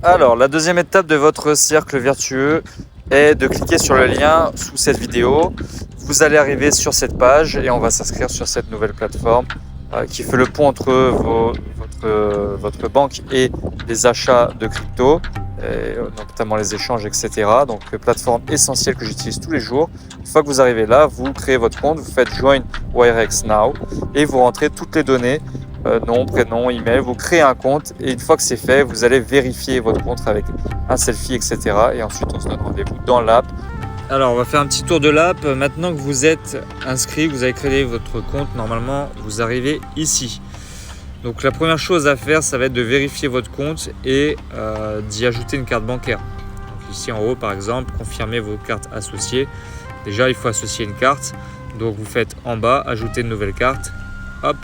Alors, la deuxième étape de votre cercle vertueux est de cliquer sur le lien sous cette vidéo. Vous allez arriver sur cette page et on va s'inscrire sur cette nouvelle plateforme qui fait le pont entre votre banque et les achats de crypto, notamment les échanges, etc. Donc, plateforme essentielle que j'utilise tous les jours. Une fois que vous arrivez là, vous créez votre compte, vous faites Join Wirex Now et vous rentrez toutes les données. Nom, prénom, email, vous créez un compte et une fois que c'est fait, vous allez vérifier votre compte avec un selfie, etc. Et ensuite, on se donne rendez-vous dans l'app. Alors, on va faire un petit tour de l'app. Maintenant que vous êtes inscrit, vous avez créé votre compte, normalement, vous arrivez ici. Donc, la première chose à faire, ça va être de vérifier votre compte et d'y ajouter une carte bancaire. Donc, ici en haut, par exemple, confirmer vos cartes associées. Déjà, il faut associer une carte. Donc, vous faites en bas, ajouter une nouvelle carte. Hop.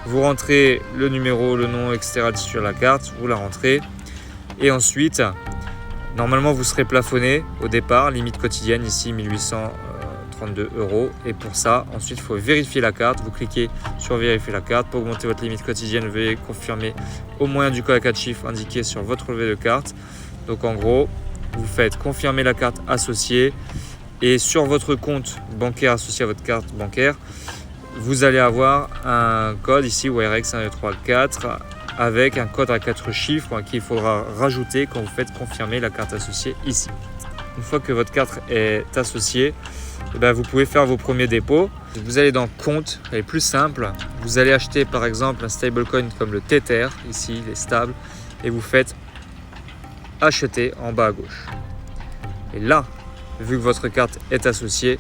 Vous rentrez le numéro, le nom, etc. sur la carte, vous la rentrez. Et ensuite, normalement, vous serez plafonné au départ, limite quotidienne, ici 1832 €. Et pour ça, ensuite, il faut vérifier la carte. Vous cliquez sur vérifier la carte. Pour augmenter votre limite quotidienne, veuillez confirmer au moyen du code à 4 chiffres indiqué sur votre relevé de carte. Donc en gros, vous faites confirmer la carte associée. Et sur votre compte bancaire associé à votre carte bancaire, vous allez avoir un code ici, WireX 1234, avec un code à 4 chiffres qu'il faudra rajouter quand vous faites confirmer la carte associée ici. Une fois que votre carte est associée, vous pouvez faire vos premiers dépôts. Vous allez dans compte, c'est plus simple. Vous allez acheter par exemple un stablecoin comme le Tether, ici il est stable, et vous faites acheter en bas à gauche. Et là, vu que votre carte est associée,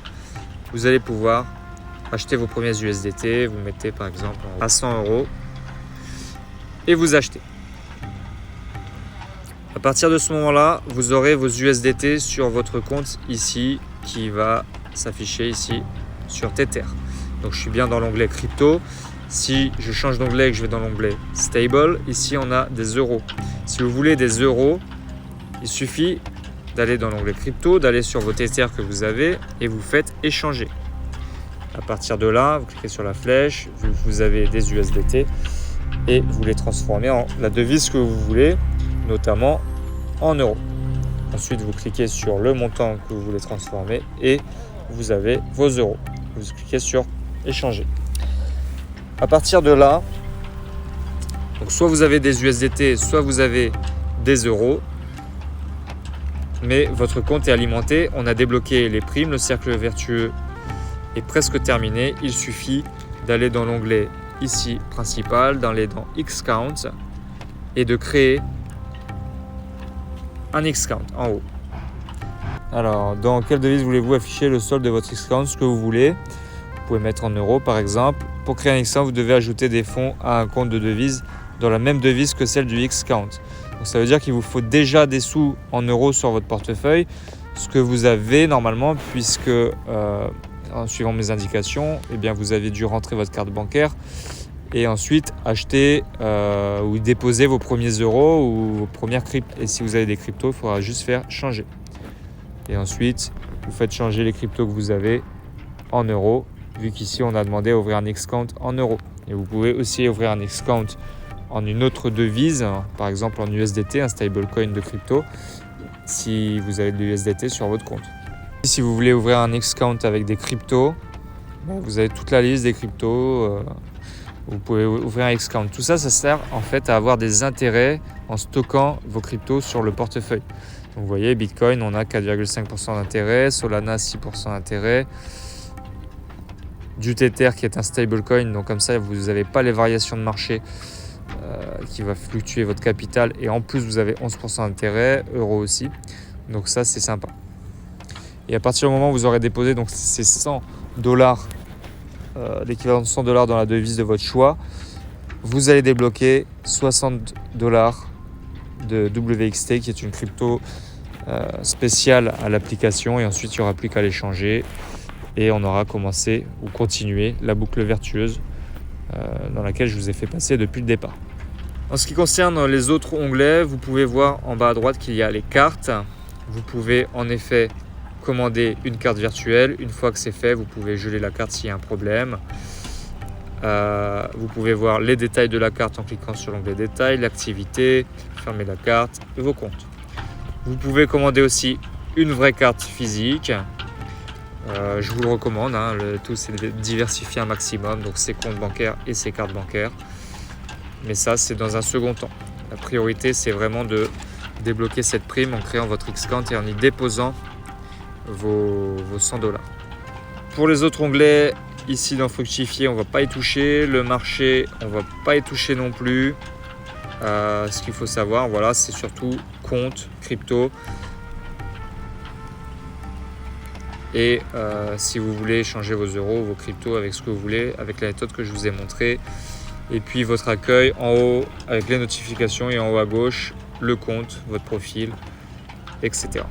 vous allez pouvoir acheter vos premiers USDT, vous mettez par exemple à 100 € et vous achetez. À partir de ce moment-là, vous aurez vos USDT sur votre compte ici qui va s'afficher ici sur Tether. Donc je suis bien dans l'onglet crypto. Si je change d'onglet et que je vais dans l'onglet stable, ici on a des euros. Si vous voulez des euros, il suffit d'aller dans l'onglet crypto, d'aller sur vos Tether que vous avez et vous faites échanger. À partir de là, vous cliquez sur la flèche, vous avez des USDT et vous les transformez en la devise que vous voulez, notamment en euros. Ensuite, vous cliquez sur le montant que vous voulez transformer et vous avez vos euros. Vous cliquez sur échanger. À partir de là, donc soit vous avez des USDT, soit vous avez des euros, mais votre compte est alimenté. On a débloqué les primes, le cercle vertueux est presque terminé. Il suffit d'aller dans l'onglet ici principal, d'aller dans Xcount et de créer un Xcount en haut. Alors, dans quelle devise voulez-vous afficher le solde de votre Xcount? Ce que vous voulez. Vous pouvez mettre en euros par exemple. Pour créer un Xcount, vous devez ajouter des fonds à un compte de devise dans la même devise que celle du Xcount. Donc ça veut dire qu'il vous faut déjà des sous en euros sur votre portefeuille, ce que vous avez normalement puisque en suivant mes indications, vous avez dû rentrer votre carte bancaire et ensuite acheter ou déposer vos premiers euros ou vos premières cryptos. Et si vous avez des cryptos, il faudra juste faire changer. Et ensuite, vous faites changer les cryptos que vous avez en euros, vu qu'ici, on a demandé à ouvrir un Xcount en euros. Et vous pouvez aussi ouvrir un Xcount en une autre devise, par exemple en USDT, un stablecoin de crypto, si vous avez de l'USDT sur votre compte. Si vous voulez ouvrir un Xcount avec des cryptos, vous avez toute la liste des cryptos. Vous pouvez ouvrir un Xcount. Tout ça, ça sert en fait à avoir des intérêts en stockant vos cryptos sur le portefeuille. Donc, vous voyez, Bitcoin, on a 4,5% d'intérêt, Solana 6% d'intérêt, du Tether qui est un stablecoin. Donc comme ça, vous n'avez pas les variations de marché qui va fluctuer votre capital. Et en plus, vous avez 11% d'intérêt, euro aussi. Donc ça, c'est sympa. Et à partir du moment où vous aurez déposé donc ces $100, l'équivalent de $100 dans la devise de votre choix, vous allez débloquer $60 de WXT qui est une crypto spéciale à l'application. Et ensuite, il n'y aura plus qu'à l'échanger et on aura commencé ou continué la boucle vertueuse dans laquelle je vous ai fait passer depuis le départ. En ce qui concerne les autres onglets, vous pouvez voir en bas à droite qu'il y a les cartes. Vous pouvez en effet commander une carte virtuelle. Une fois que c'est fait, vous pouvez geler la carte s'il y a un problème. Vous pouvez voir les détails de la carte en cliquant sur l'onglet détails, l'activité, fermer la carte, vos comptes. Vous pouvez commander aussi une vraie carte physique. Je vous le recommande, le tout c'est de diversifier un maximum, donc ses comptes bancaires et ses cartes bancaires. Mais ça, c'est dans un second temps. La priorité, c'est vraiment de débloquer cette prime en créant votre Xcount et en y déposant vos 100 $. Pour les autres onglets, ici dans Fructifier, on ne va pas y toucher. Le marché, on ne va pas y toucher non plus. Ce qu'il faut savoir, voilà, c'est surtout compte, crypto. Et si vous voulez échanger vos euros, vos cryptos avec ce que vous voulez, avec la méthode que je vous ai montrée. Et puis votre accueil en haut avec les notifications et en haut à gauche, le compte, votre profil, etc.